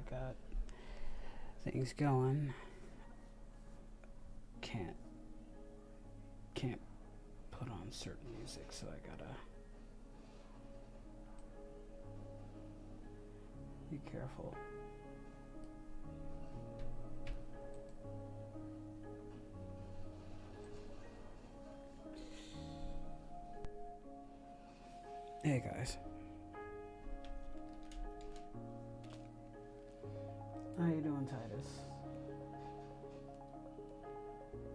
got things going. Can't put on certain music, so I gotta be careful. Hey guys. How you doing, Titus?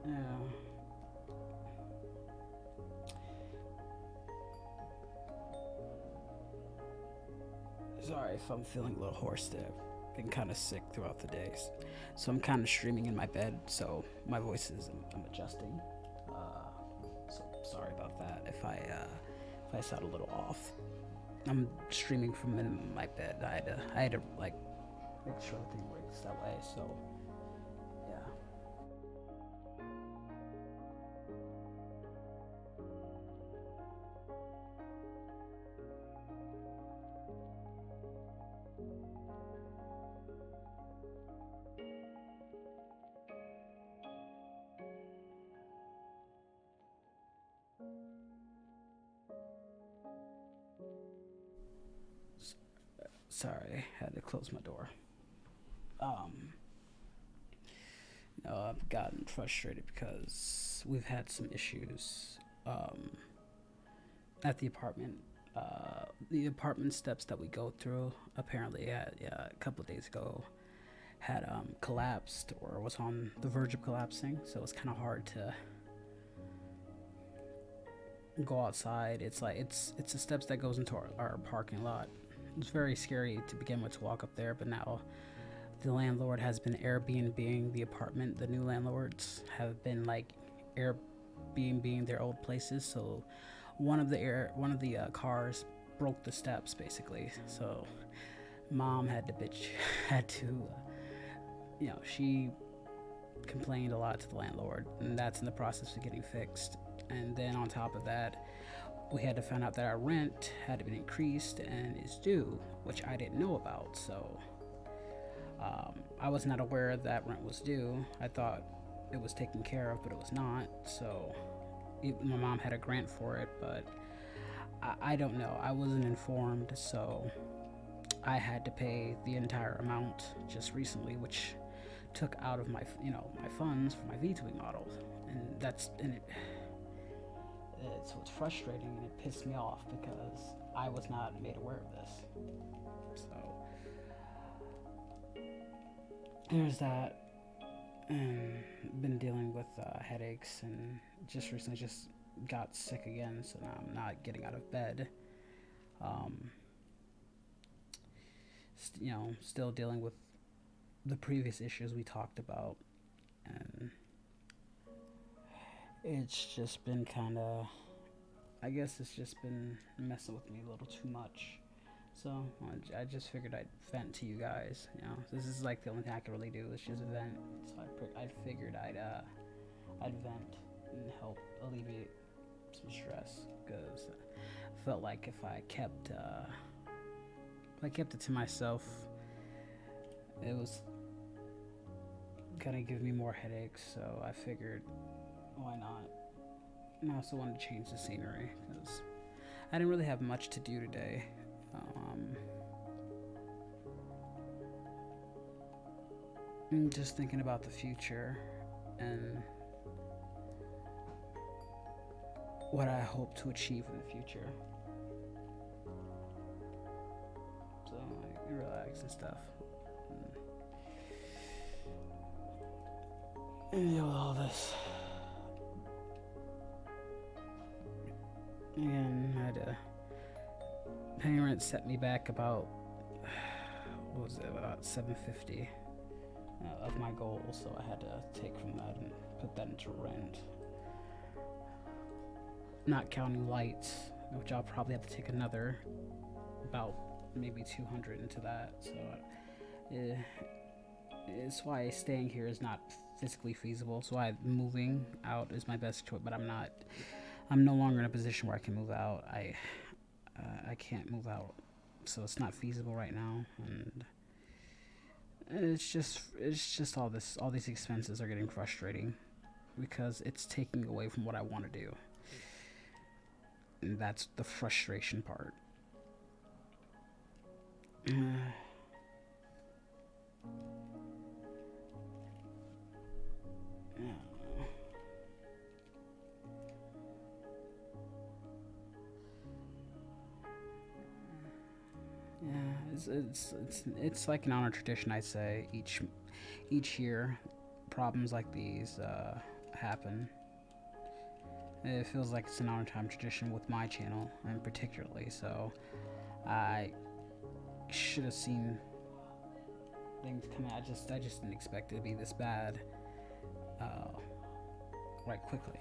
Yeah. Sorry if I'm feeling a little hoarse today. I've been kind of sick throughout the days. So I'm kind of streaming in my bed, so my voice is, I'm adjusting. So sorry about that if I sound a little off. I'm streaming from in my bed. I had to like make sure everything works that way, so yeah. Sorry, I had to close my door. No, I've gotten frustrated because we've had some issues at the apartment. The apartment steps that we go through apparently a couple of days ago had collapsed or was on the verge of collapsing, so it's kind of hard to go outside. It's like it's the steps that goes into our parking lot. It's very scary to begin with to walk up there, but now the landlord has been Airbnb-ing the apartment. The new landlords have been like Airbnb-ing their old places. So one of the cars broke the steps basically. So mom had to you know, she complained a lot to the landlord, and that's in the process of getting fixed. And then on top of that, we had to find out that our rent had been increased and is due, which I didn't know about. So I was not aware that rent was due. I thought it was taken care of, but it was not. So my mom had a grant for it, but I don't know. I wasn't informed, so I had to pay the entire amount just recently, which took out of my, you know, my funds for my V-twing models, and it's what's frustrating, and it pissed me off because I was not made aware of this. So there's that, and been dealing with headaches, and just recently just got sick again, so now I'm not getting out of bed. You know, still dealing with the previous issues we talked about, and it's just been kind of, I guess it's just been messing with me a little too much. So I just figured I'd vent to you guys. You know, this is like the only thing I can really do is just vent. So I figured I'd vent and help alleviate some stress, because I felt like if I kept it to myself, it was gonna give me more headaches. So I figured, why not? And I also wanted to change the scenery because I didn't really have much to do today. I'm just thinking about the future and what I hope to achieve in the future. So I relax and stuff. And deal with all this. Again, I had to paying rent set me back about, what was it, about $750 of my goal, so I had to take from that and put that into rent. Not counting lights, which I'll probably have to take another about maybe $200 into that. So it's why staying here is not physically feasible. So why moving out is my best choice, but I'm no longer in a position where I can move out. I can't move out, so it's not feasible right now, and it's just all these expenses are getting frustrating because it's taking away from what I want to do, and that's the frustration part. It's like an honor tradition, I'd say. Each year, problems like these happen. It feels like it's an honor time tradition with my channel, and particularly. So, I should have seen things coming. I just didn't expect it to be this bad, right quickly.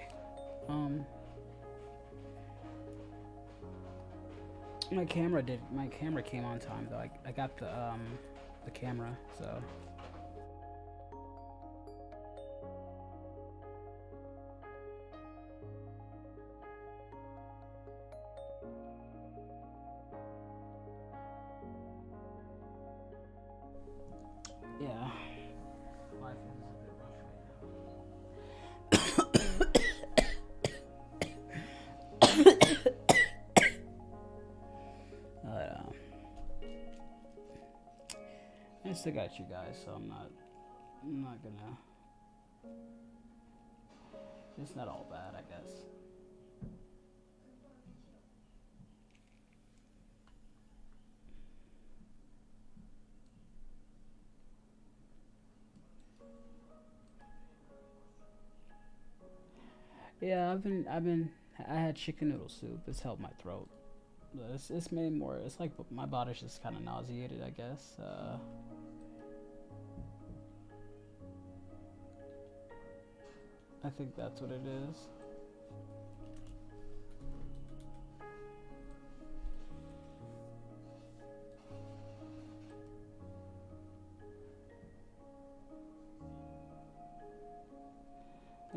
My camera came on time though. I got the camera, so. Yeah. Life is a bit rough right now. I still got you guys, so I'm not gonna. It's not all bad, I guess. Yeah, I had chicken noodle soup. It's helped my throat. It's made more. It's like my body's just kind of nauseated, I guess. I think that's what it is.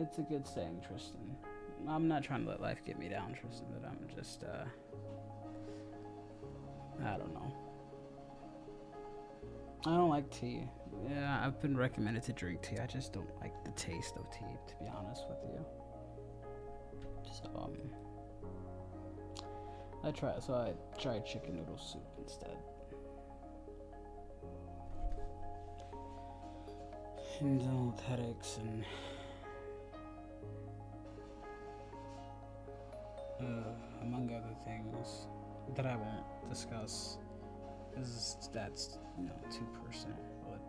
It's a good saying, Tristan. I'm not trying to let life get me down, Tristan, but I'm just, I don't know. I don't like tea. Yeah, I've been recommended to drink tea. I just don't like the taste of tea, to be honest with you. So, I tried chicken noodle soup instead. And dealing with headaches and among other things that I won't discuss, because that's, you know, too personal. But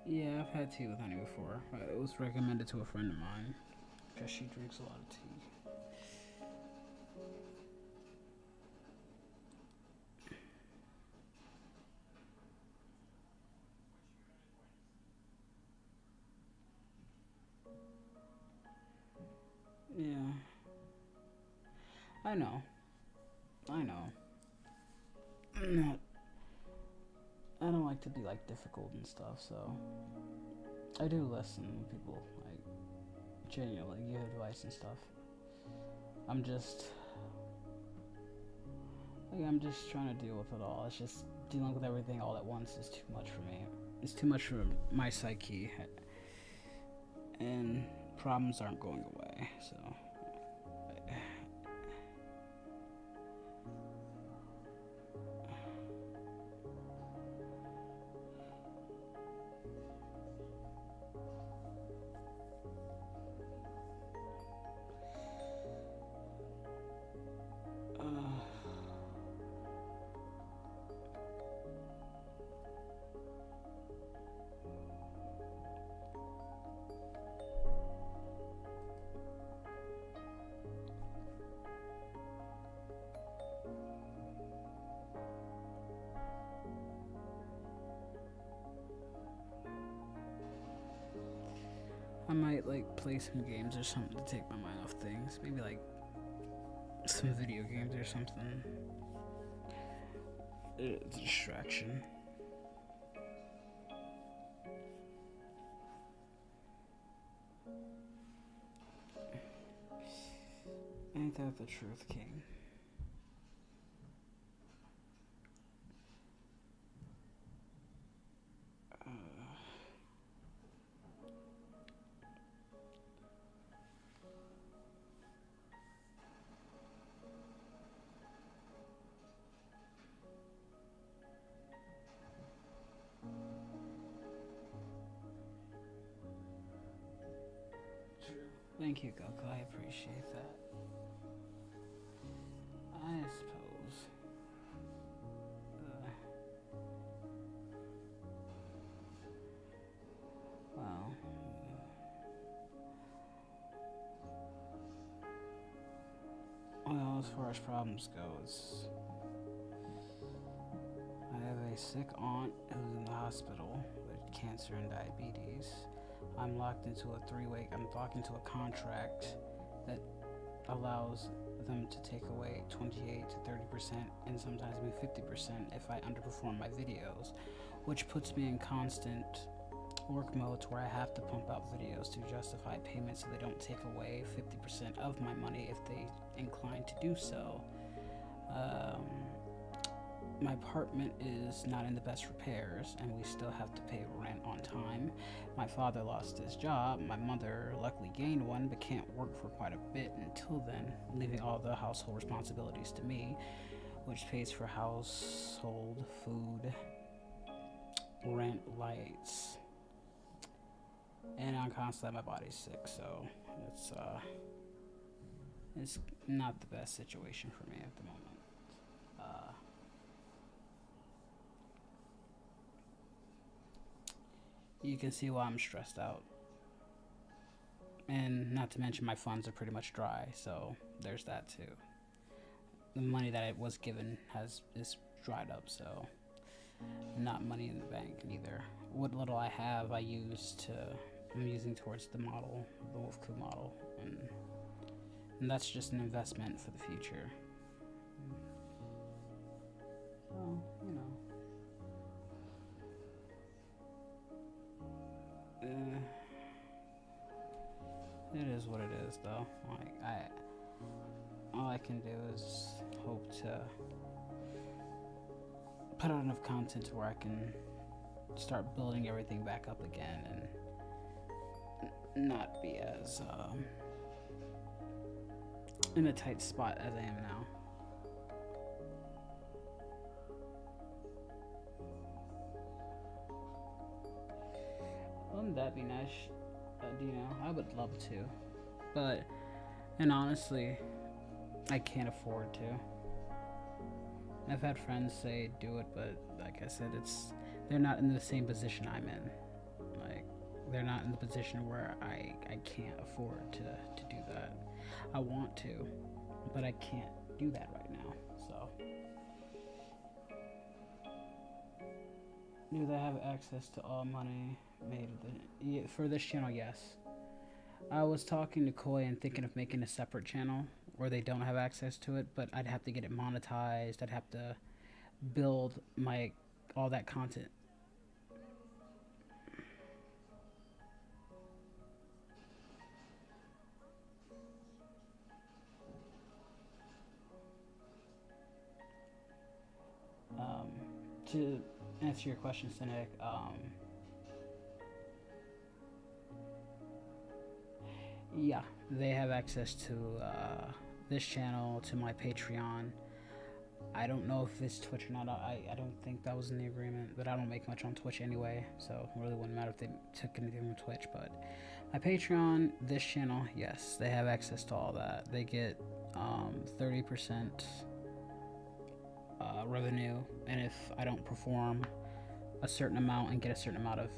yeah, I've had tea with honey before. It was recommended to a friend of mine because she drinks a lot of tea. Yeah, I know. Not, I don't like to be like difficult and stuff, so I do listen when people like genuinely give advice and stuff. I'm just trying to deal with it all. It's just dealing with everything all at once is too much for me. It's too much for my psyche, and problems aren't going away, so. I might like play some games or something to take my mind off things. Maybe like some video games or something. It's a distraction. Ain't that the truth, King? Thank you, Goku. I appreciate that. I suppose. Well, as far as problems go, I have a sick aunt who's in the hospital with cancer and diabetes. I'm locked into a contract that allows them to take away 28 to 30% and sometimes even 50% if I underperform my videos, which puts me in constant work mode to where I have to pump out videos to justify payment so they don't take away 50% of my money if they incline to do so. My apartment is not in the best repairs and we still have to pay rent on time. My father lost his job. My mother luckily gained one but can't work for quite a bit until then, leaving all the household responsibilities to me, which pays for household, food, rent, lights, and I'm constantly, my body's sick, so it's not the best situation for me at the moment. You can see why I'm stressed out. And not to mention my funds are pretty much dry, so there's that too. The money that I was given is dried up, so not money in the bank neither. What little I have I'm using towards the Wolf Crew model, and And that's just an investment for the future. So, you know. It is what it is, though. Like, all I can do is hope to put out enough content to where I can start building everything back up again and not be as in a tight spot as I am now. Wouldn't that be nice? Do you know? I would love to, and honestly, I can't afford to. I've had friends say do it, but like I said, they're not in the same position I'm in. Like, they're not in the position where I can't afford to do that. I want to, but I can't do that right now. So, do they have access to all money made for this channel? Yes. I was talking to Koi and thinking of making a separate channel where they don't have access to it, but I'd have to get it monetized. I'd have to build all that content. To answer your question, Cynic, yeah, they have access to this channel, to my Patreon. I don't know if it's Twitch or not. I don't think that was in the agreement, but I don't make much on Twitch anyway, so it really wouldn't matter if they took anything from Twitch. But my Patreon, this channel, yes, they have access to all that. They get 30% revenue, and if I don't perform a certain amount and get a certain amount of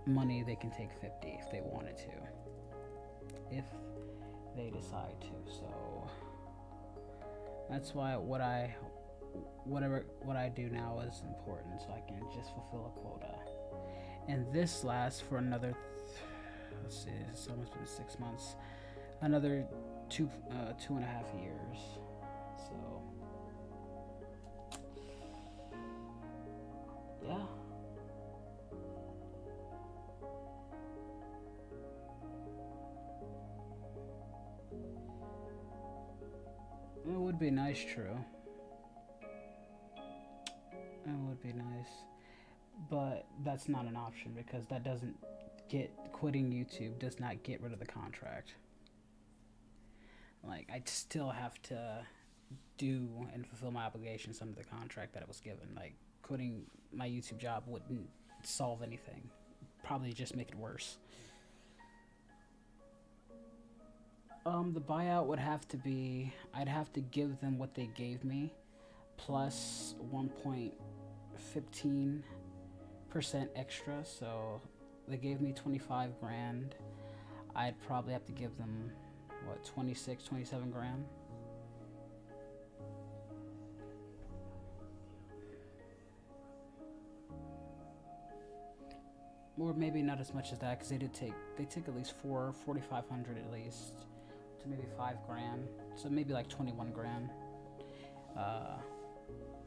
money, they can take 50 if they wanted to, if they decide to. So that's why what I do now is important, so I can just fulfill a quota. And this lasts for another let's see, it's almost been 6 months, another 2.5 years. So yeah. It would be nice, true. It would be nice. But that's not an option, because that doesn't quitting YouTube does not get rid of the contract. Like, I still have to do and fulfill my obligations under the contract that I was given. Like, quitting my YouTube job wouldn't solve anything. Probably just make it worse. The buyout would have to be, I'd have to give them what they gave me, plus 1.15% extra. So they gave me 25 grand. I'd probably have to give them, what, 26, 27 grand? Or maybe not as much as that, because they took at least 4,500 at least, to maybe 5 grand. So maybe like 21 grand.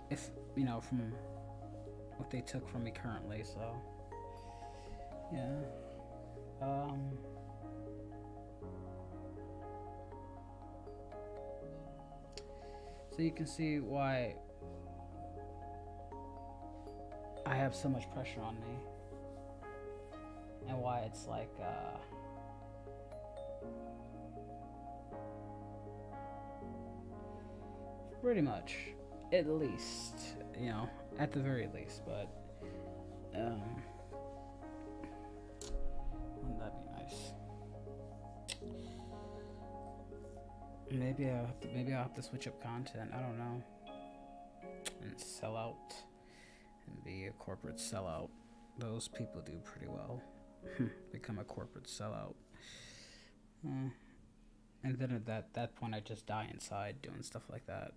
If, you know, from what they took from me currently, so yeah. So you can see why I have so much pressure on me, and why it's like pretty much, at least, you know, at the very least. But wouldn't that be nice? Maybe I'll have to switch up content. I don't know, and sell out and be a corporate sellout. Those people do pretty well. Become a corporate sellout. And then at that point, I just die inside doing stuff like that.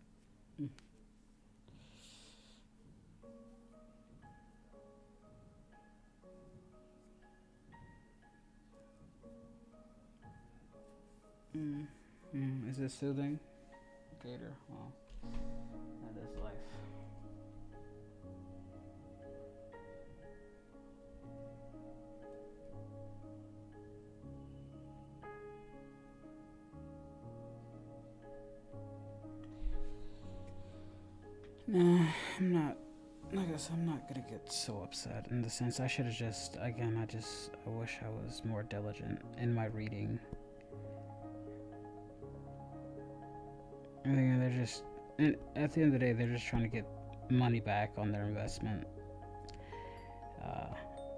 Is this soothing? Gator? Well, that is life. Nah, I'm not. Like I said, I'm not gonna get so upset in the sense I should have just. Again, I wish I was more diligent in my reading. I think they're just. And at the end of the day, they're just trying to get money back on their investment.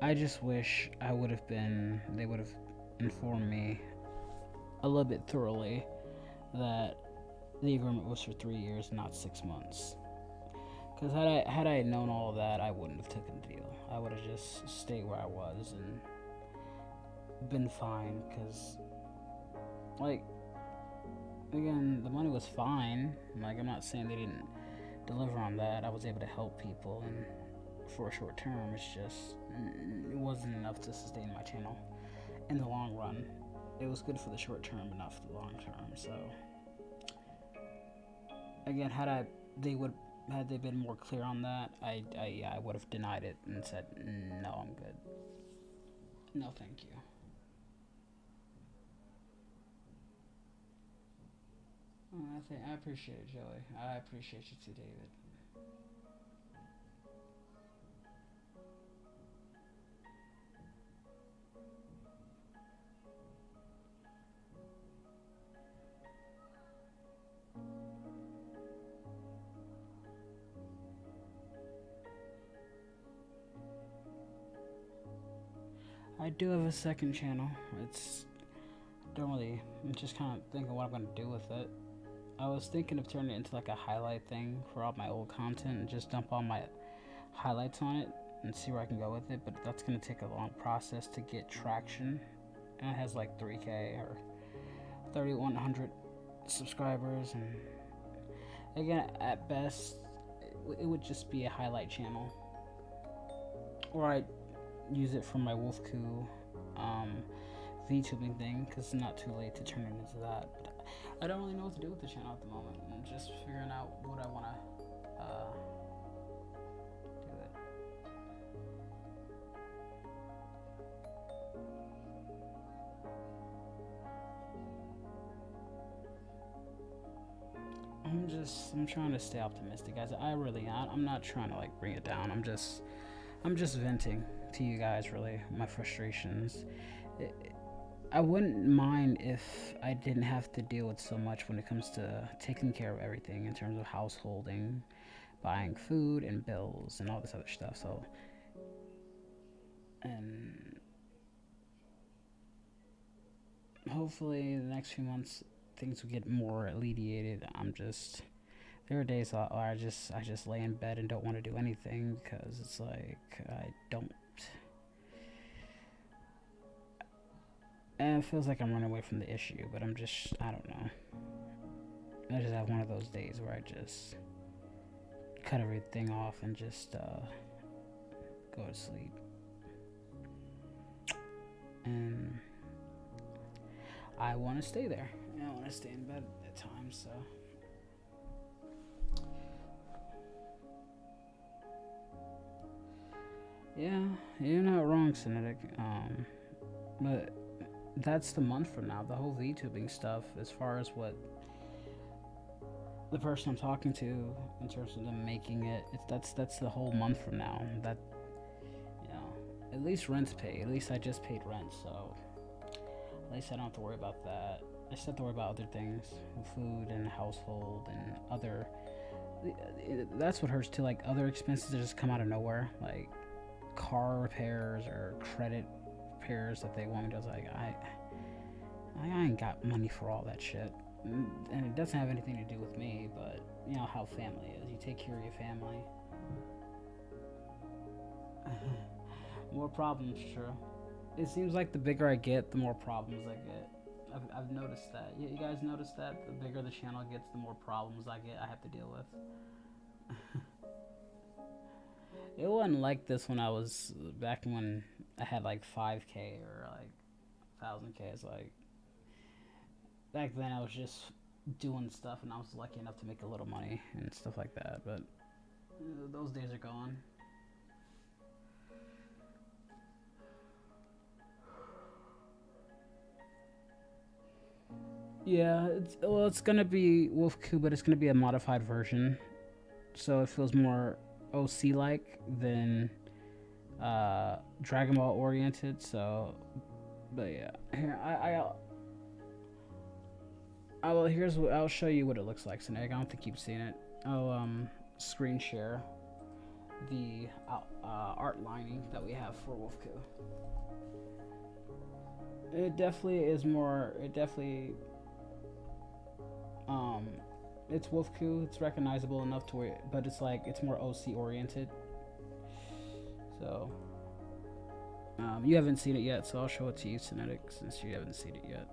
I just wish I would have been. They would have informed me a little bit thoroughly that the agreement was for 3 years, not 6 months. Because had I known all of that, I wouldn't have taken the deal. I would have just stayed where I was and been fine. Because, like, again, the money was fine. Like, I'm not saying they didn't deliver on that. I was able to help people, and for a short term, it's just it wasn't enough to sustain my channel in the long run. It was good for the short term, but not for the long term. So, again, had they been more clear on that, I would have denied it and said, no, I'm good. No, thank you. I appreciate it, Joey. I appreciate you too, David. I do have a second channel. I'm just kind of thinking what I'm going to do with it. I was thinking of turning it into like a highlight thing for all my old content and just dump all my highlights on it and see where I can go with it, but that's going to take a long process to get traction. And it has like 3K or 3,100 subscribers, and again, at best, it would just be a highlight channel. Or I'd use it for my Wolfku VTubing thing, because it's not too late to turn it into that. But I don't really know what to do with the channel at the moment. I'm just figuring out what I want to do it. I'm trying to stay optimistic, guys. I'm not trying to like bring it down. I'm just venting to you guys, really, my frustrations. I wouldn't mind if I didn't have to deal with so much when it comes to taking care of everything in terms of householding, buying food and bills and all this other stuff. So, and hopefully the next few months things will get more alleviated. There are days where I just lay in bed and don't want to do anything because it's like and it feels like I'm running away from the issue, but I don't know. I just have one of those days where I just cut everything off and just go to sleep. And I want to stay there. I want to stay in bed at times, so. Yeah, you're not wrong, Synetic. But that's the month from now. The whole VTubing stuff, as far as what the person I'm talking to, in terms of them making it, that's the whole month from now. That, at least rent's paid. At least I just paid rent, so at least I don't have to worry about that. I just have to worry about other things, food and household and other. That's what hurts too. Like other expenses that just come out of nowhere, like car repairs or credit repairs that they want me to. Like I ain't got money for all that shit, and it doesn't have anything to do with me. But you know how family is. You take care of your family. More problems, true. It seems like the bigger I get, the more problems I get. I've noticed that. You guys notice that? The bigger the channel gets, the more problems I have to deal with. It wasn't like this when I was back when I had like 5K or like 1,000K. It's like back then I was just doing stuff, and I was lucky enough to make a little money and stuff like that. But those days are gone. Yeah, it's gonna be Wolfku, but it's gonna be a modified version, so it feels more OC like than Dragon Ball oriented. So, but yeah, here I'll show you what it looks like, Snake. I don't think you've seen it. I'll screen share the art lining that we have for Wolfku. It definitely is more. It definitely. It's Wolfku. It's recognizable enough to where, but it's like it's more OC oriented. So, you haven't seen it yet, so I'll show it to you, Cinetic, since you haven't seen it yet.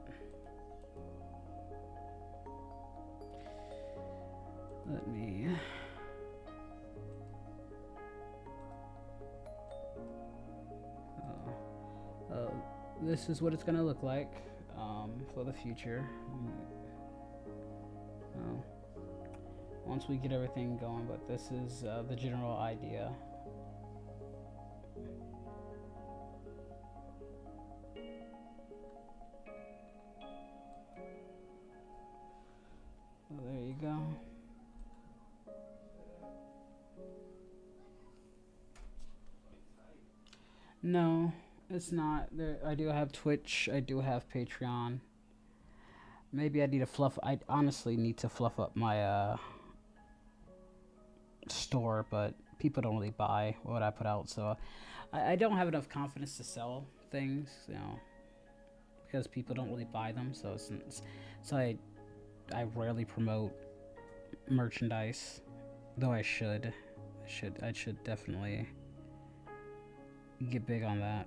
Let me. This is what it's gonna look like for the future. Once we get everything going, but this is the general idea. So there you go. No, it's not. There, I do have Twitch. I do have Patreon. Maybe I need to fluff. I honestly need to fluff up my store, but people don't really buy what I put out, so I don't have enough confidence to sell things, you know, because people don't really buy them. So I rarely promote merchandise, though I should definitely get big on that.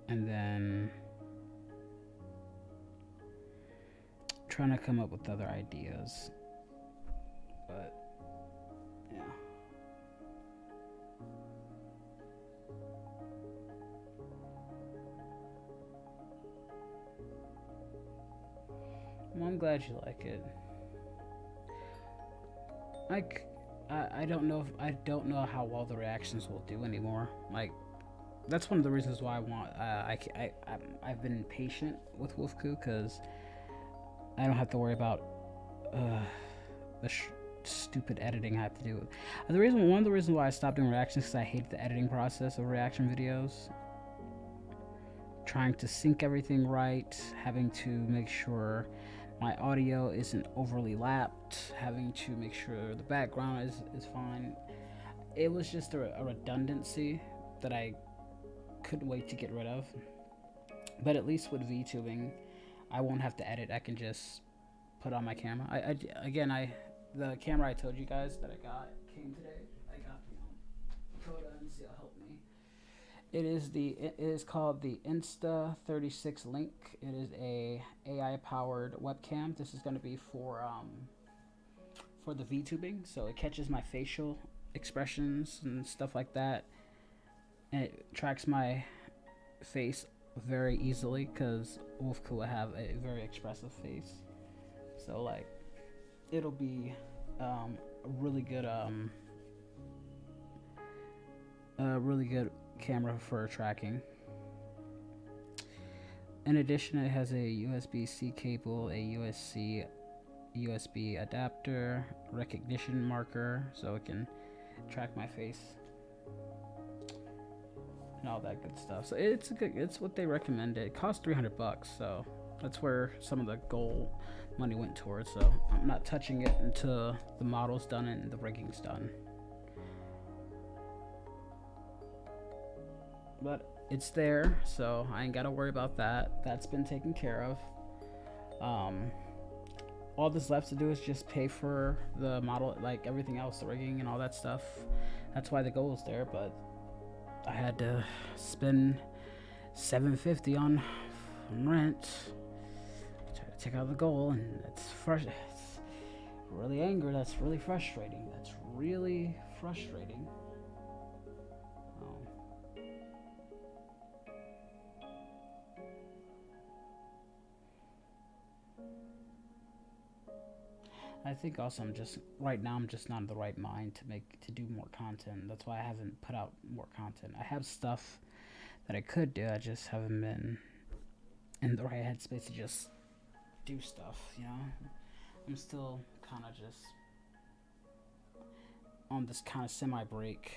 And then trying to come up with other ideas, but yeah. Well, I'm glad you like it. Like, I don't know how well the reactions will do anymore. Like, that's one of the reasons why I want I've been patient with Wolfku, because I don't have to worry about the stupid editing I have to do. One of the reasons why I stopped doing reactions is because I hate the editing process of reaction videos. Trying to sync everything right, having to make sure my audio isn't overly lapped, having to make sure the background is fine. It was just a redundancy that I couldn't wait to get rid of. But at least with VTubing, I won't have to edit. I can just put on my camera. The camera I told you guys that I got came today. I got Coda and see it'll help me. It is called the Insta36 Link. It is a AI powered webcam. This is going to be for the VTubing, so it catches my facial expressions and stuff like that, and it tracks my face very easily because Wolfku will have a very expressive face. So like, it'll be a really good camera for tracking. In addition, it has a USB-C cable, a USB adapter, recognition marker, so it can track my face and all that good stuff. So it's what they recommended. It cost $300, so that's where some of the goal money went towards. So I'm not touching it until the model's done and the rigging's done. But it's there, so I ain't gotta worry about that. That's been taken care of. All that's left to do is just pay for the model, like everything else, the rigging and all that stuff. That's why the goal is there, but I had to spend $750 on rent to try to take out the goal, and it's really angry. That's really frustrating. That's really frustrating. I think also I'm just right now I'm just not in the right mind to do more content. That's why I haven't put out more content. I have stuff that I could do. I just haven't been in the right headspace to just do stuff, you know? I'm still kind of just on this kind of semi break.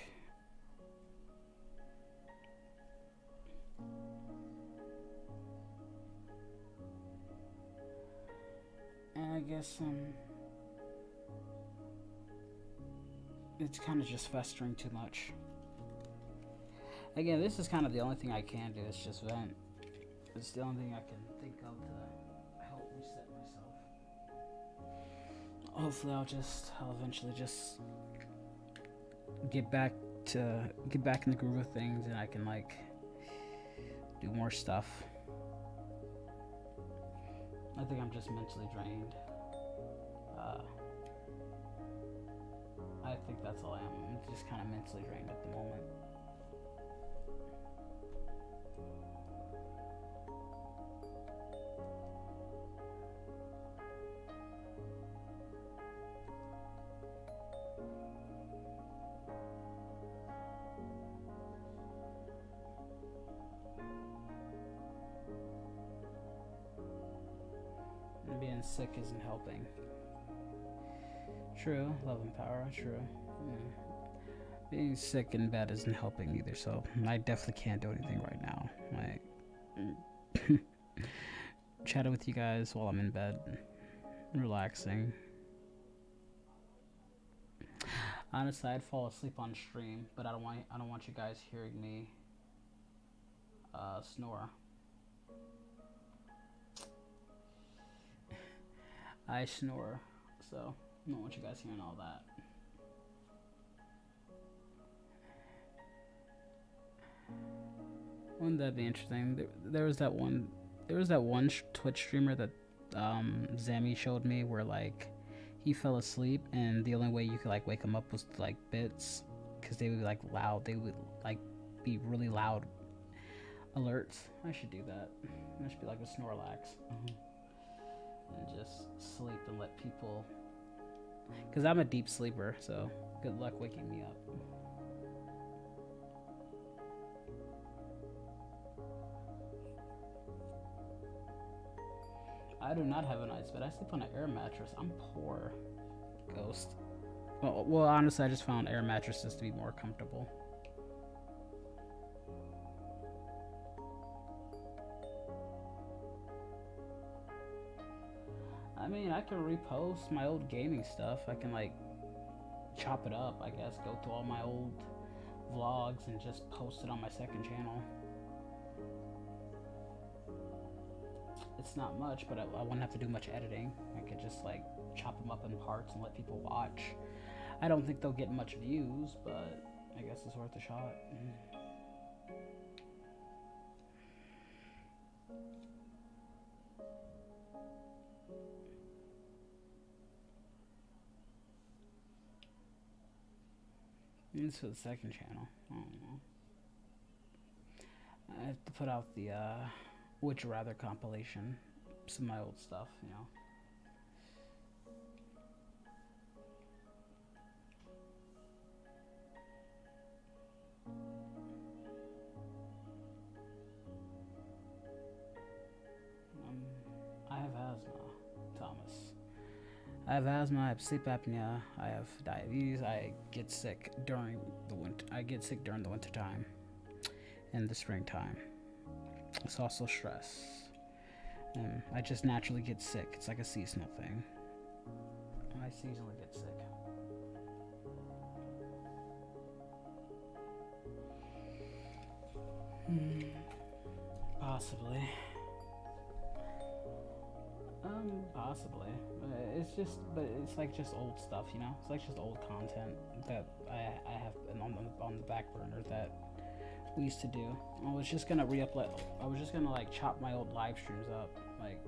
And I guess it's kind of just festering too much. Again, this is kind of the only thing I can do. It's just vent. It's the only thing I can think of to help reset myself. Hopefully, I'll eventually just get back in the groove of things, and I can like do more stuff. I think I'm just mentally drained. I think that's all I am. I'm just kind of mentally drained at the moment. And being sick isn't helping. True, love and power, true. Yeah. Being sick in bed isn't helping either, so I definitely can't do anything right now. Like, chatting with you guys while I'm in bed, relaxing. Honestly, I'd fall asleep on stream, but I don't want you guys hearing me snore. I snore, so I don't want you guys hearing all that. Wouldn't that be interesting? There was that one Twitch streamer that Zammy showed me where like he fell asleep and the only way you could like wake him up was to, like bits, because they would be like loud. They would like be really loud alerts. I should do that. I should be like a Snorlax. And just sleep and let people, because I'm a deep sleeper, so good luck waking me up. I do not have a nice bed. I sleep on an air mattress. I'm poor, Ghost. Well, honestly, I just found air mattresses to be more comfortable. I mean, I can repost my old gaming stuff. I can like chop it up, I guess, go through all my old vlogs and just post it on my second channel. It's not much, but I wouldn't have to do much editing. I could just like chop them up in parts and let people watch. I don't think they'll get much views, but I guess it's worth a shot. It's for the second channel. I don't know. I have to put out the Would You Rather compilation. Some of my old stuff, you know. I have asthma, Thomas. I have asthma, I have sleep apnea, I have diabetes, I get sick during the winter. I get sick during the winter time and the springtime. It's also stress. I just naturally get sick. It's like a seasonal thing. I seasonally get sick. Possibly. Possibly. But it's like just old stuff, you know? It's like just old content that I have on the back burner that we used to do. I was just gonna re-upload. I was just gonna like chop my old live streams up. Like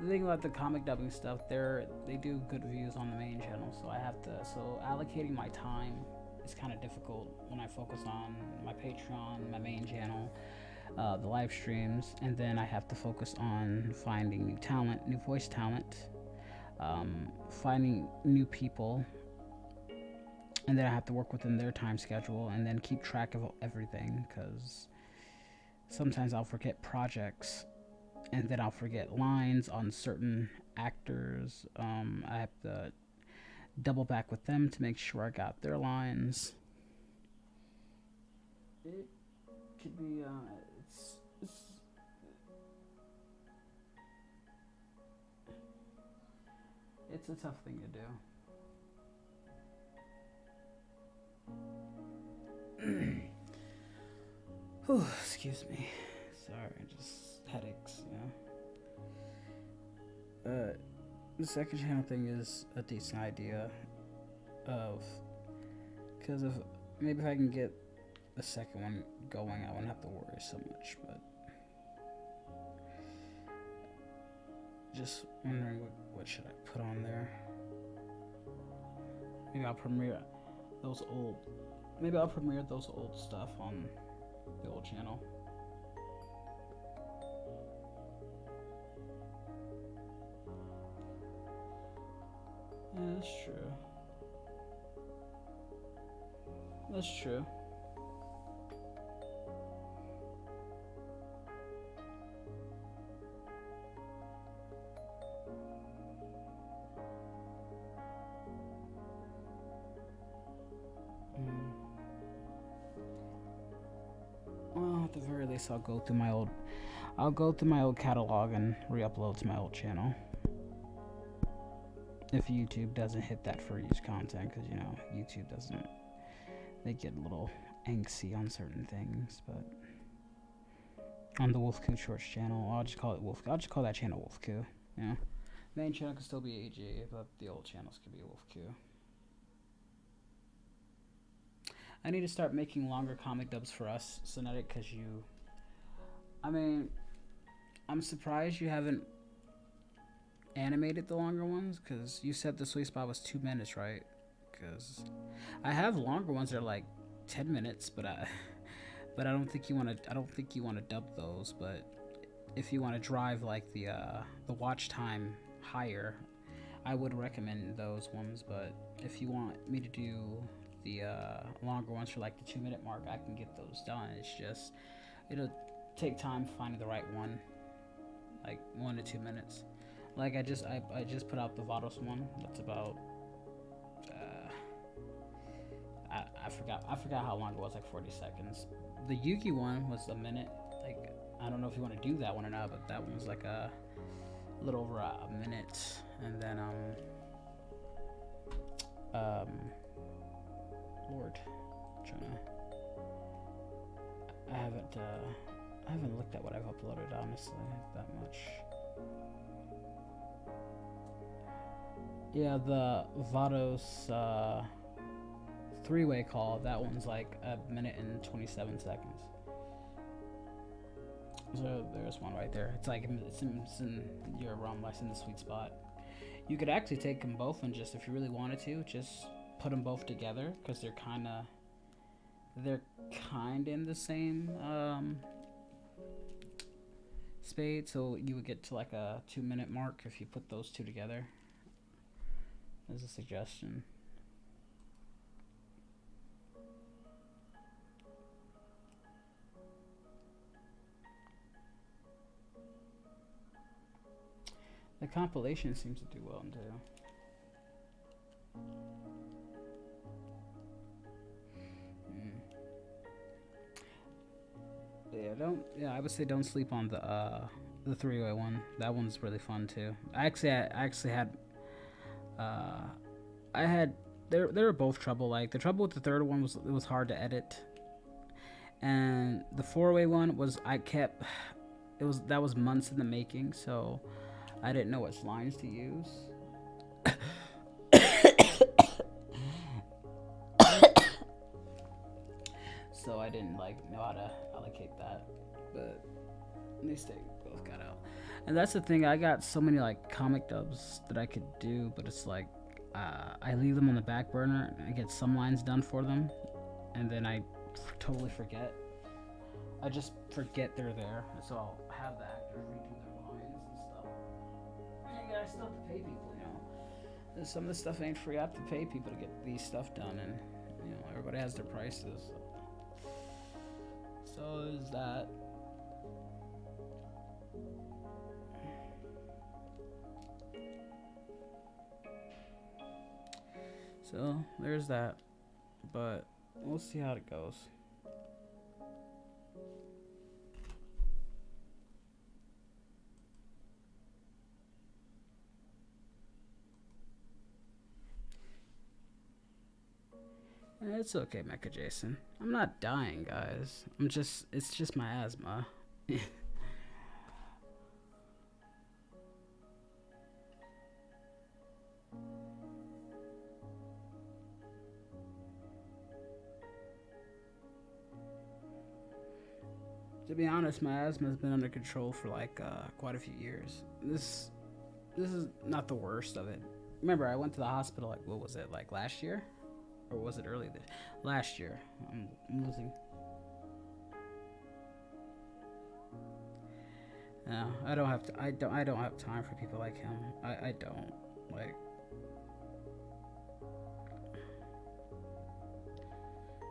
the thing about the comic dubbing stuff, they do good views on the main channel, so I have to. So allocating my time is kind of difficult when I focus on my Patreon, my main channel, the live streams, and then I have to focus on finding new talent, new voice talent. finding new people, and then I have to work within their time schedule and then keep track of everything, because sometimes I'll forget projects, and then I'll forget lines on certain actors. I have to double back with them to make sure I got their lines. It could be it's a tough thing to do. Whew, excuse me. Sorry, just headaches, you know. The second channel thing is a decent idea because if maybe if I can get the second one going, I won't have to worry so much, but just wondering what should I put on there. Maybe I'll premiere those old stuff on the old channel. Yeah, that's true. That's true. Well, at the very least, I'll go through my old catalog and re-upload to my old channel. If YouTube doesn't hit that for use content, because you know YouTube doesn't, they get a little angsty on certain things. But on the Wolfku Shorts channel, I'll just call that channel Wolfku. You know, main channel can still be AG, but the old channels can be Wolfku. I need to start making longer comic dubs for us, Sonetic, because I'm surprised you haven't animated the longer ones, because you said the sweet spot was 2 minutes, right? Because I have longer ones that are like 10 minutes, but I don't think you want to dub those. But if you want to drive like the watch time higher, I would recommend those ones. But if you want me to do the longer ones for like the 2 minute mark, I can get those done. It's just it'll take time finding the right one, like 1 to 2 minutes. Like I just put out the Vados one. That's about I forgot how long it was, like 40 seconds. The Yugi one was a minute. Like I don't know if you want to do that one or not, but that one was like a little over a minute. And then Lord, I haven't looked at what I've uploaded, honestly, that much. Yeah, the Vados 3-way call, that one's like a minute and 27 seconds. So there's one right there. It's like it's in your realm, like in the sweet spot. You could actually take them both and just, if you really wanted to, just put them both together, because they're kind in the same spade. So you would get to like a 2 minute mark if you put those two together. As a suggestion. The compilation seems to do well too. Yeah, I would say don't sleep on the 3-way one. That one's really fun too. I actually had they were both trouble. Like the trouble with the third one was it was hard to edit, and the 4-way one was that was months in the making, so I didn't know which lines to use. So I didn't know how to allocate that, but at least they both got out. And that's the thing, I got so many comic dubs that I could do, but it's like I leave them on the back burner and I get some lines done for them, and then I totally forget. I just forget they're there, so I'll have the actor redo their lines and stuff. And I still have to pay people, you know. Some of the stuff ain't free. I have to pay people to get these stuff done, and you know everybody has their prices. So is that. So there's that, but we'll see how it goes. It's okay, Mecha Jason. I'm not dying, guys. It's just my asthma. To be honest, my asthma has been under control for like quite a few years. This is not the worst of it. Remember, I went to the hospital like, what was it, like last year? Or was it early last year? I'm losing. No, I don't have to. I don't have time for people like him. I don't like.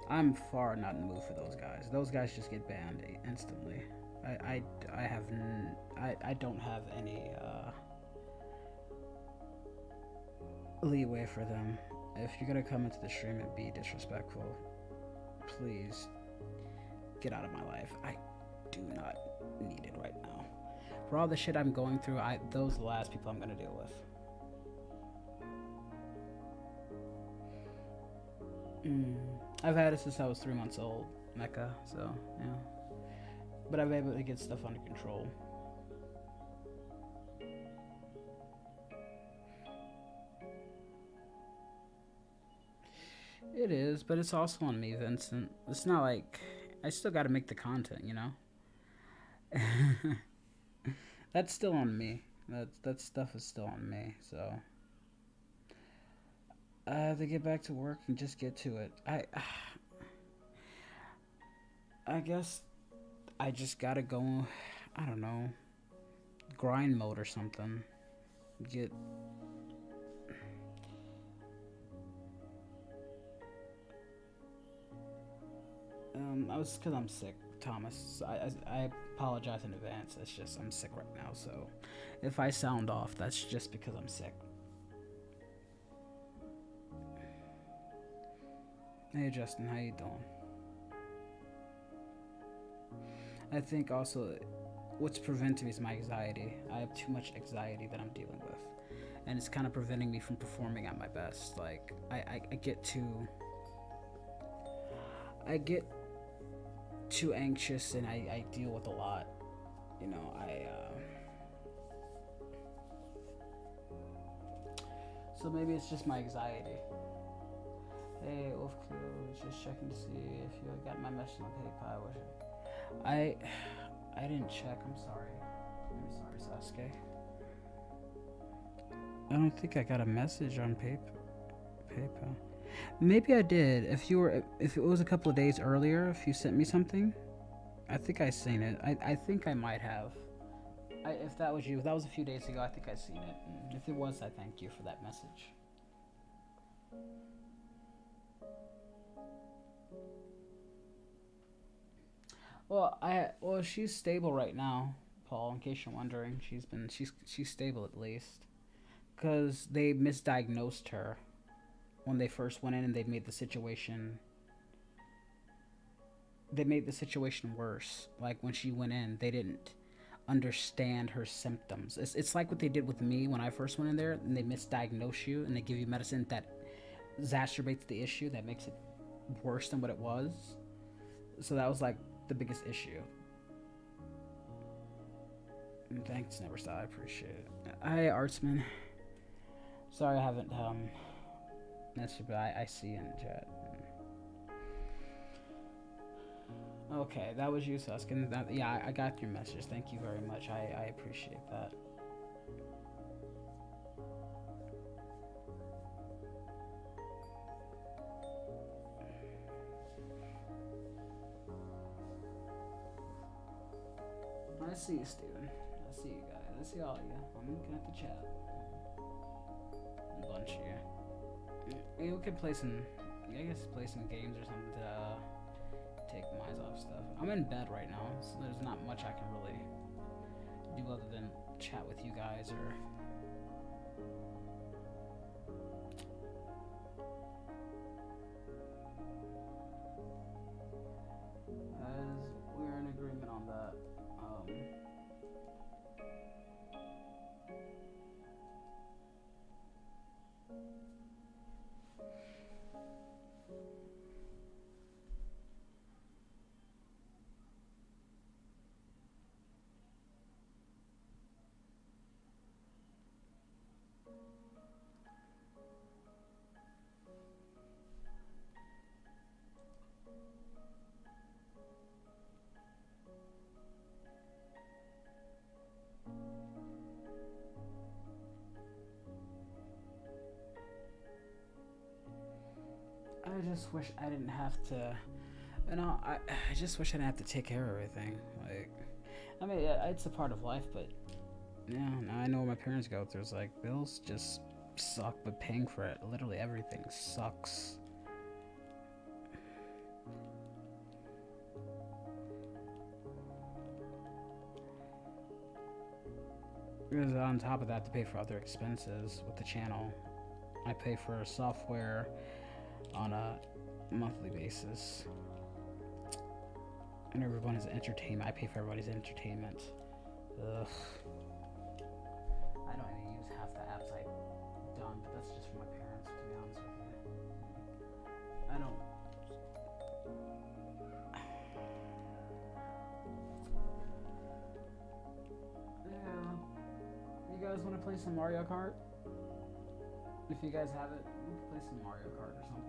I'm far not in the mood for those guys. Those guys just get banned instantly. I don't have any leeway for them. If you're gonna come into the stream and be disrespectful, please get out of my life. I do not need it right now. For all the shit I'm going through, those are the last people I'm gonna deal with. I've had it since I was 3 months old, Mecha, so yeah. But I've been able to get stuff under control. It is, but it's also on me, Vincent. It's not like I still got to make the content, you know. That's still on me. That stuff is still on me. So I have to get back to work and just get to it. I guess I just gotta go. I don't know, grind mode or something. Get. Because I'm sick, Thomas. I apologize in advance. It's just I'm sick right now, so if I sound off, that's just because I'm sick. Hey Justin, how you doing? I think also what's preventing me is my anxiety. I have too much anxiety that I'm dealing with, and it's kind of preventing me from performing at my best. Like I get too anxious, and I deal with a lot, you know. So maybe it's just my anxiety. Hey Wolfku, just checking to see if you got my message on PayPal. I didn't check. I'm sorry, Sasuke. I don't think I got a message on PayPal. Maybe I did. If it was a couple of days earlier, if you sent me something, I think I seen it. I think I might have. If that was you, if that was a few days ago, I think I seen it. And if it was, I thank you for that message. Well, she's stable right now, Paul. In case you're wondering, she's stable at least, because they misdiagnosed her when they first went in, and they made the situation worse. Like when she went in, they didn't understand her symptoms. It's like what they did with me when I first went in there, and they misdiagnose you and they give you medicine that exacerbates the issue, that makes it worse than what it was. So that was like the biggest issue. And thanks, Never Stop. I appreciate it. Hi, Artsman. Sorry I haven't messaged, but I see you in the chat. Okay, that was you, Suskin. Yeah, I got your message. Thank you very much. I appreciate that. I see you, Steven. I see you guys. I see all of you. I'm looking at the chat. lunchy. We could play some, I guess, play some games or something to take my eyes off stuff. I'm in bed right now, so there's not much I can really do other than chat with you guys or. We're in agreement on that. I just wish I didn't have to, I just wish I didn't have to take care of everything. Like, I mean, it's a part of life, but yeah, now I know what my parents go through. It's like, bills just suck, but paying for it, literally everything sucks. Because on top of that, to pay for other expenses with the channel, I pay for software on a monthly basis, and everyone's entertainment. I pay for everybody's entertainment. Ugh. I don't even use half the apps I've done, but that's just for my parents, to be honest with you. I don't. Yeah. You guys want to play some Mario Kart? If you guys have it, we can play some Mario Kart or something.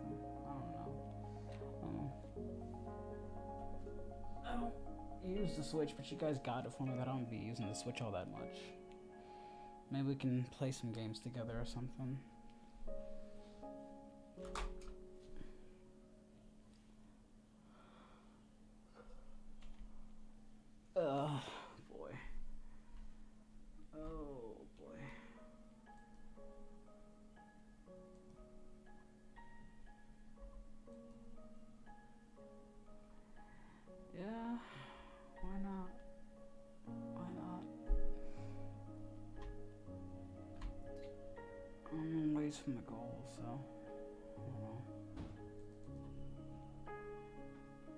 I don't use the Switch, but you guys got it for me, but I don't be using the Switch all that much. Maybe we can play some games together or something. Boy. Oh, boy. Yeah, why not? Why not? I'm ways from the goal, so I don't know.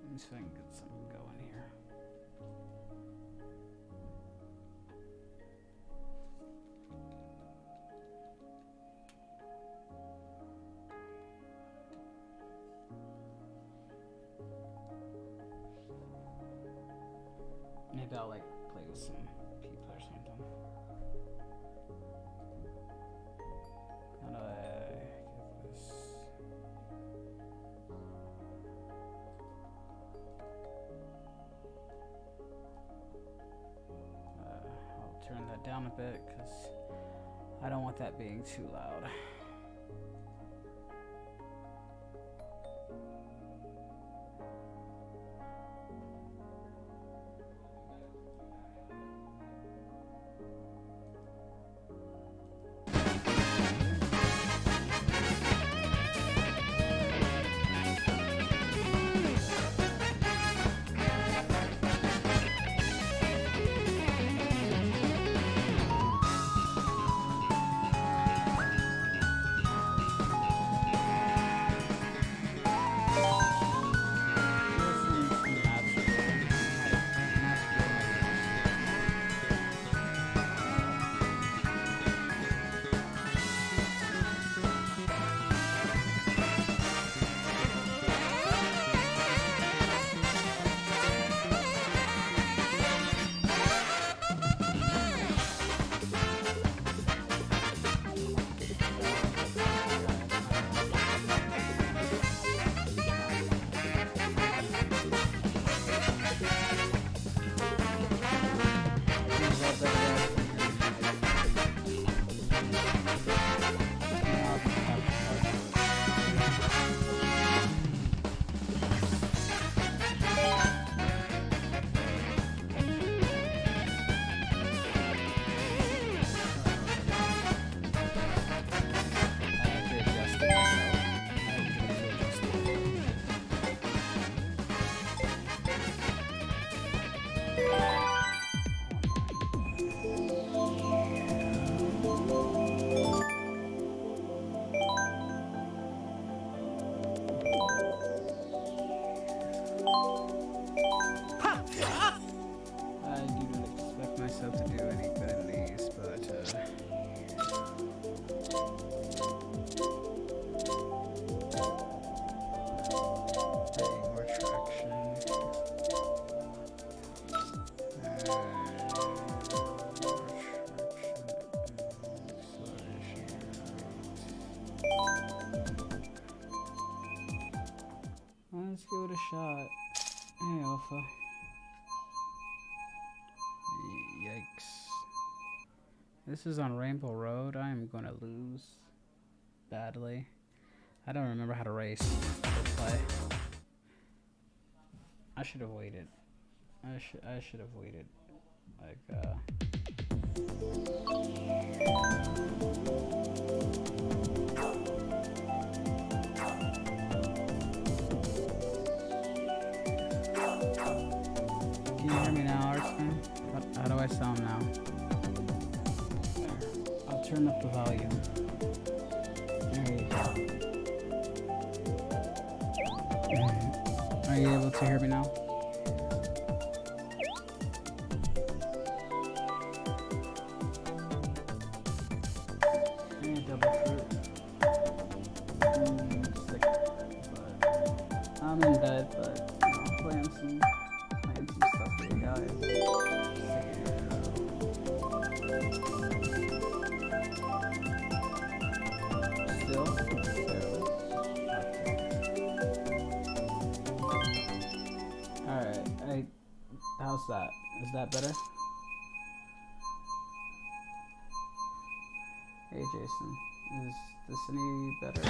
Let me see if I can get something going here. Maybe I'll like play with some people or something. How do I get this? I'll turn that down a bit because I don't want that being too loud. do any good in these, but more traction. Let's give it a shot. Hey, Alpha. Yikes. This is on Rainbow Road. I am going to lose badly. I don't remember how to race or play. I should have waited. I should have waited. Like, Can you hear me now, Artsman? How do I sound now? There. I'll turn up the volume. There you go. Are you able to hear me now? Double fruit. Sick. But I'm in bed, but playing some stuff for you guys. Still? Alright, how's that? Is that better? Hey Jason, is this any better?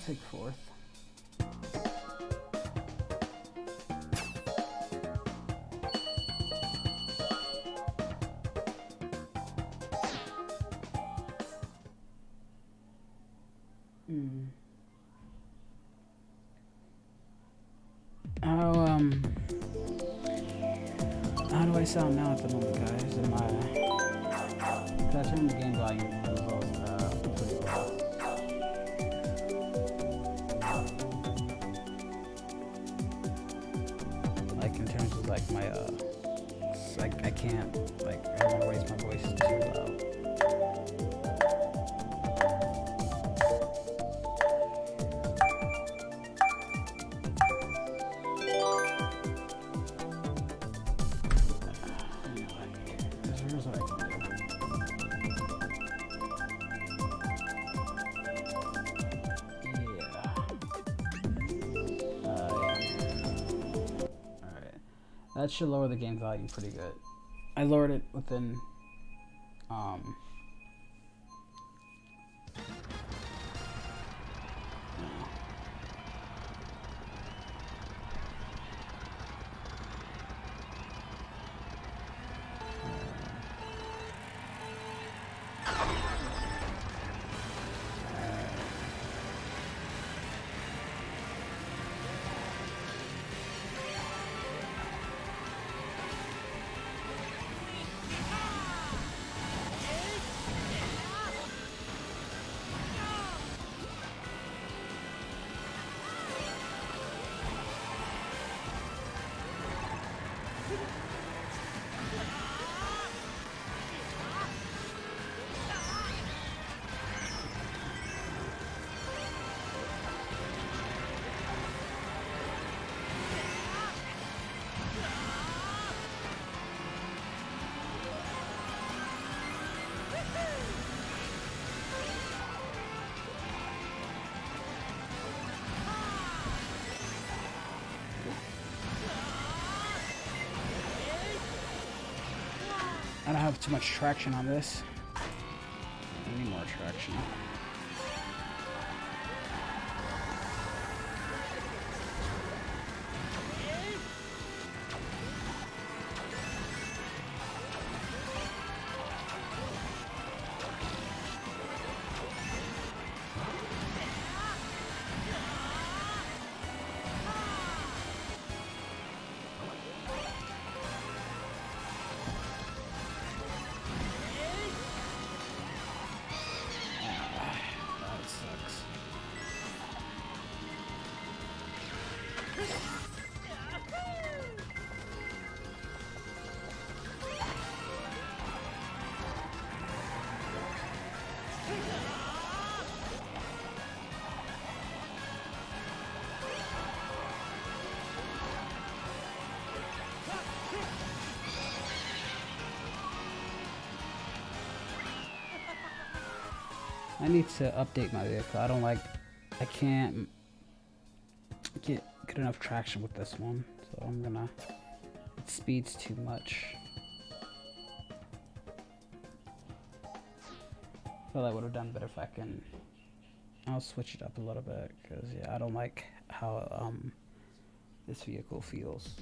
take fourth. How do I sound now at the moment, guys? Am I... Did I turn the game volume? can't, like, I don't want to raise my voice too loud. That should lower the game volume pretty good. I lowered it within I don't have too much traction on this. I need more traction. I need to update my vehicle. I can't get good enough traction with this one, so I'm gonna, it speeds too much. I feel I would have done better if I can, I'll switch it up a little bit, because yeah, I don't like how this vehicle feels.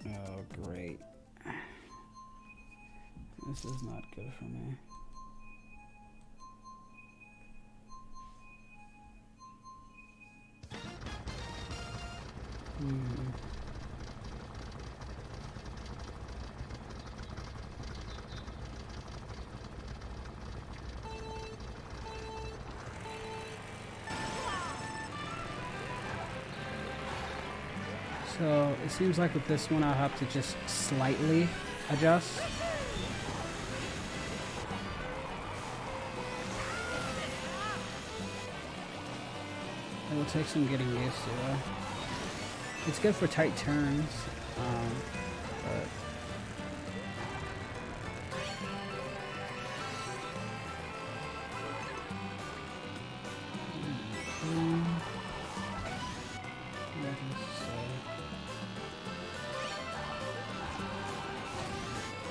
Oh, great. This is not good for me. So it seems like with this one I'll have to just slightly adjust. It will take some getting used to though. It's good for tight turns, but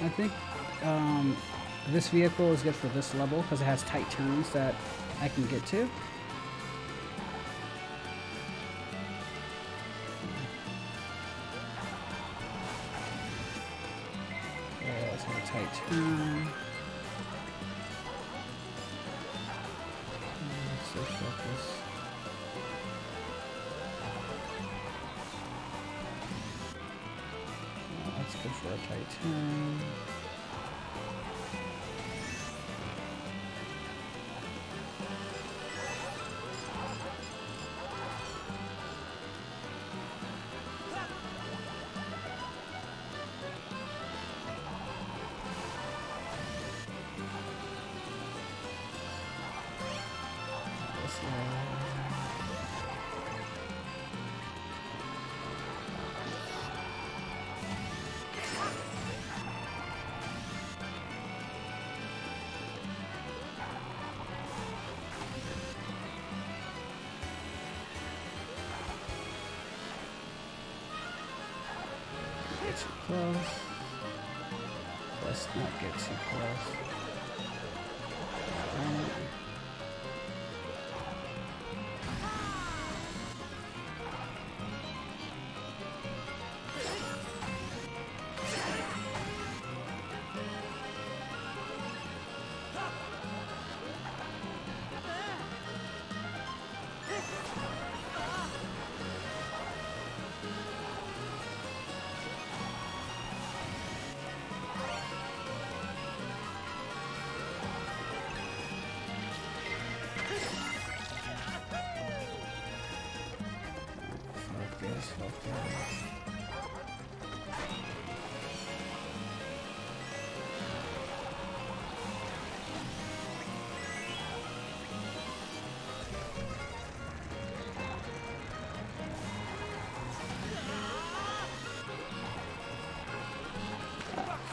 I think this vehicle is good for this level because it has tight turns that I can get to. Yeah, it's got a tight turn. focus. Oh, that's good for a tight turn. Get too close. Let's not get too close.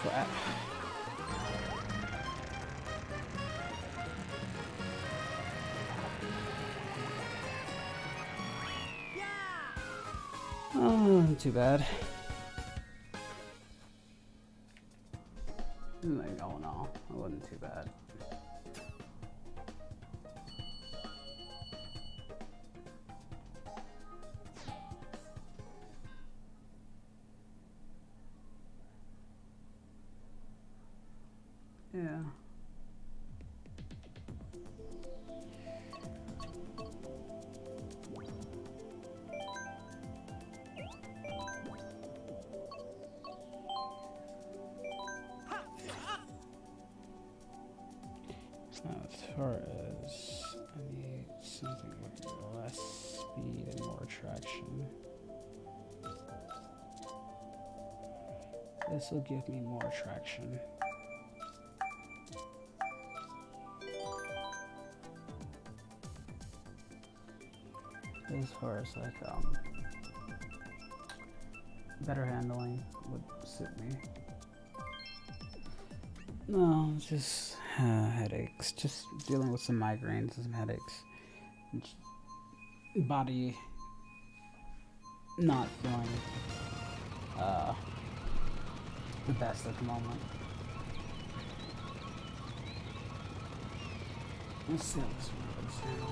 Crap. Oh, not too bad. Like, oh no, it wasn't too bad. Yeah. As far as I need something with less speed and more traction. This will give me more traction. As far as like better handling would suit me. No, just headaches. Just dealing with some migraines and some headaches. Body not feeling the best at the moment. Let's see how this one goes now.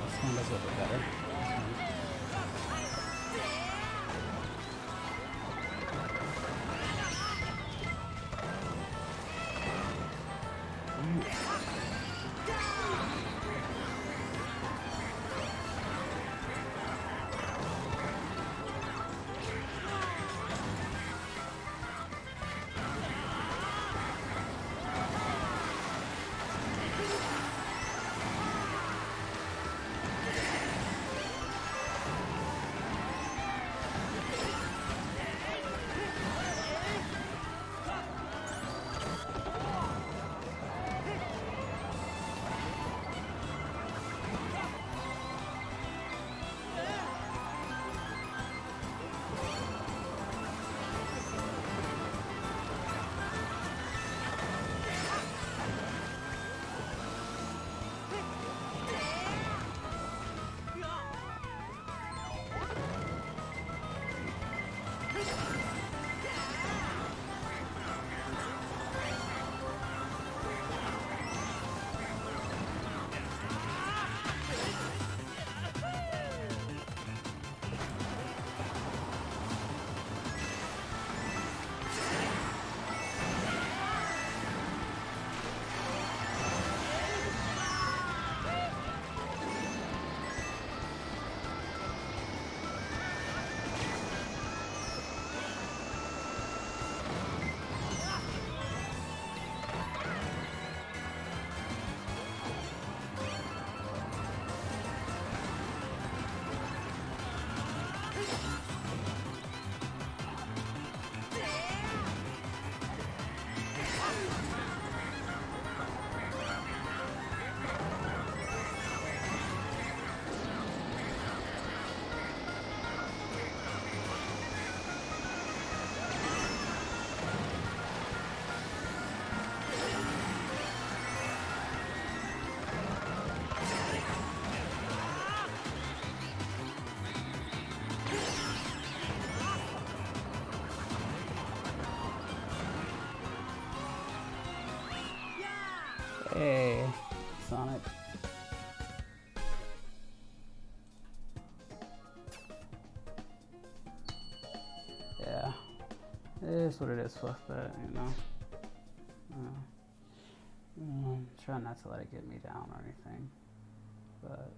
This one does a little bit better. Hey, Sonic. Yeah, it is what it is with it, you know. Try not to let it get me down or anything, but.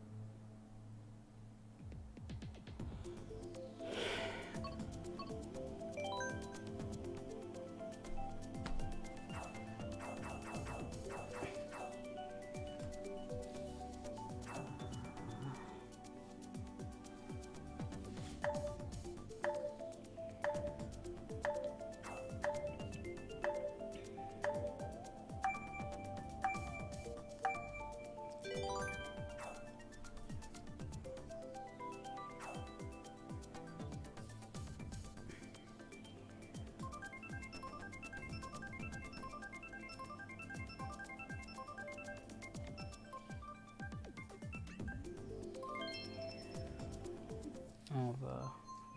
Oh, the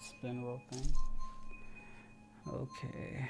spin wheel thing. Okay.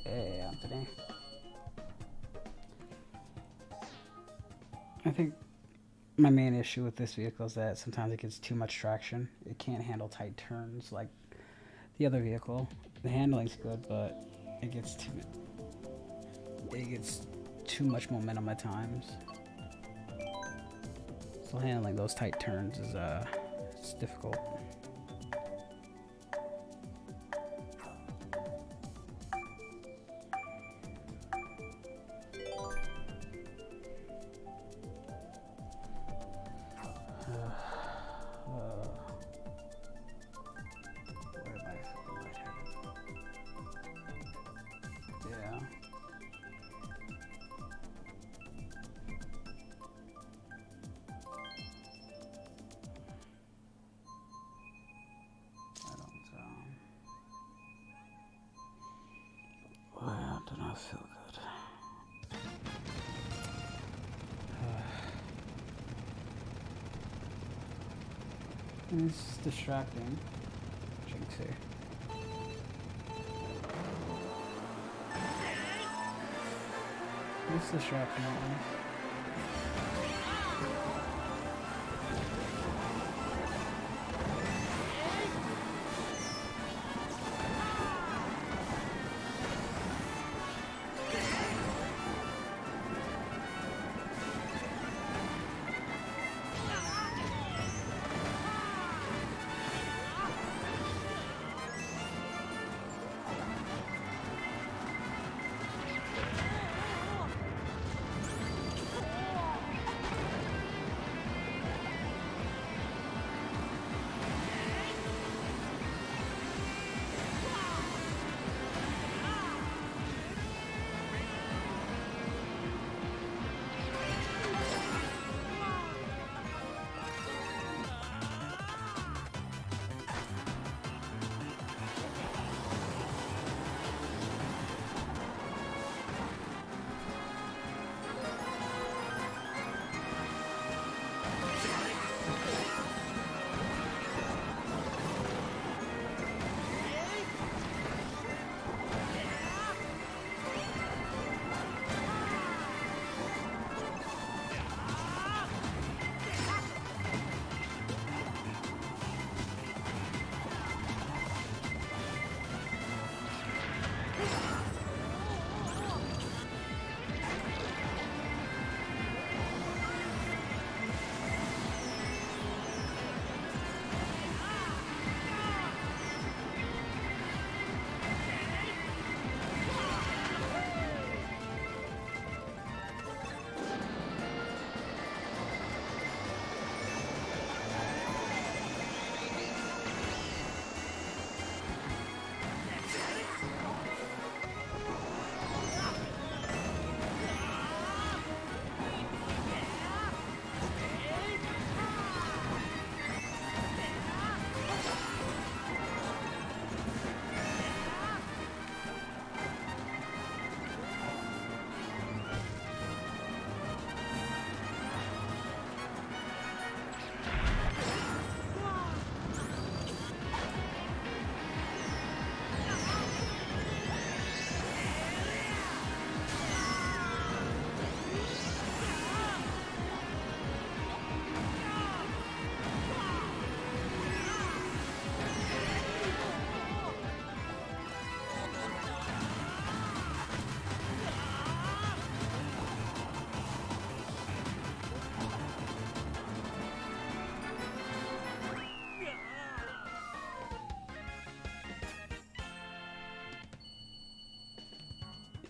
Hey, Anthony. I think my main issue with this vehicle is that sometimes it gets too much traction. It can't handle tight turns like the other vehicle. The handling's good, but it gets too much momentum at times. So handling those tight turns is it's difficult. I feel good. It's distracting. Jinx here. It's distracting.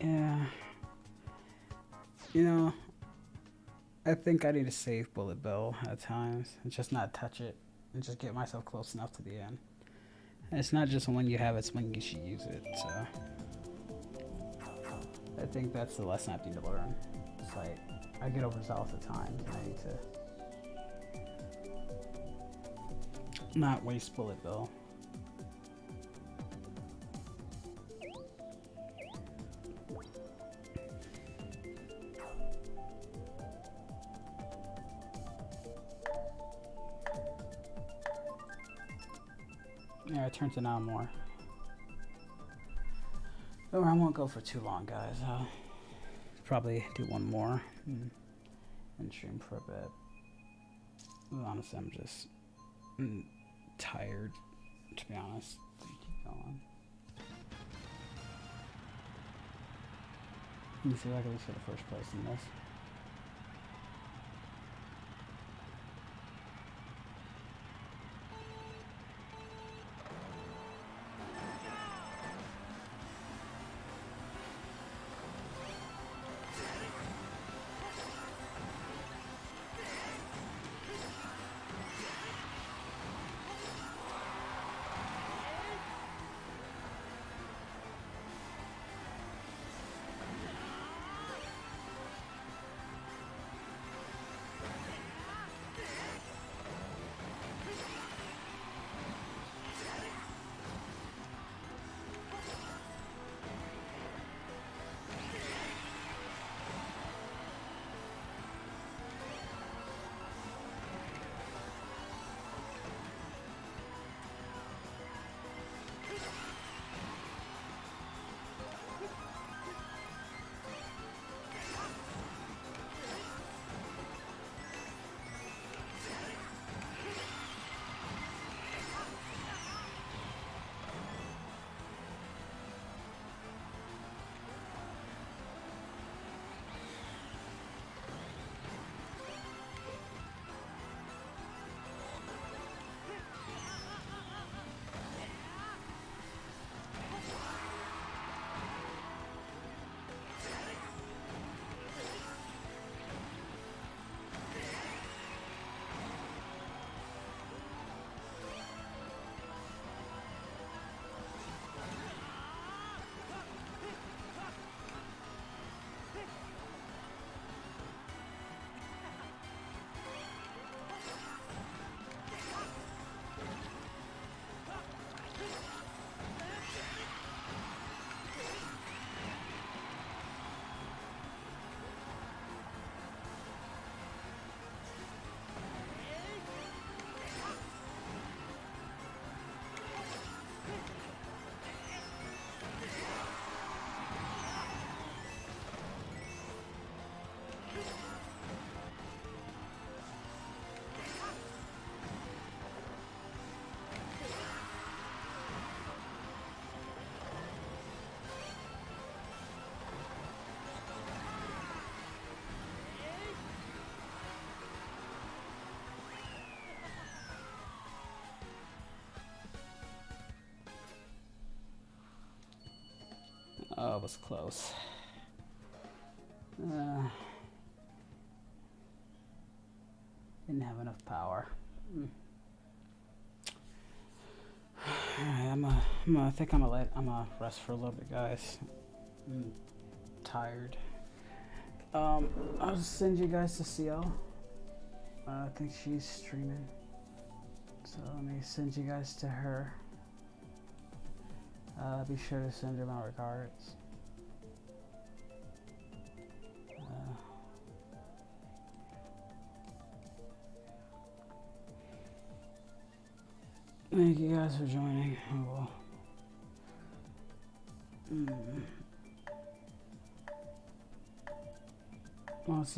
Yeah. You know, I think I need to save Bullet Bill at times and just not touch it and just get myself close enough to the end. And it's not just when you have it, it's when you should use it. So I think that's the lesson I need to learn. It's like I get overzealous at times and I need to not waste Bullet Bill. Yeah, it turns it on more. Oh, I won't go for too long, guys. I'll probably do one more and stream for a bit. Honestly, I'm just tired, to be honest. Keep going. Let me see if I can at least get the first place in this. Oh, it was close. Didn't have enough power. Alright, I think I'm gonna rest for a little bit, guys. I'm tired. I'll send you guys to CL. I think she's streaming. So let me send you guys to her. Be sure to send her my regards. Thank you guys for joining. Oh, well. I'll see you guys.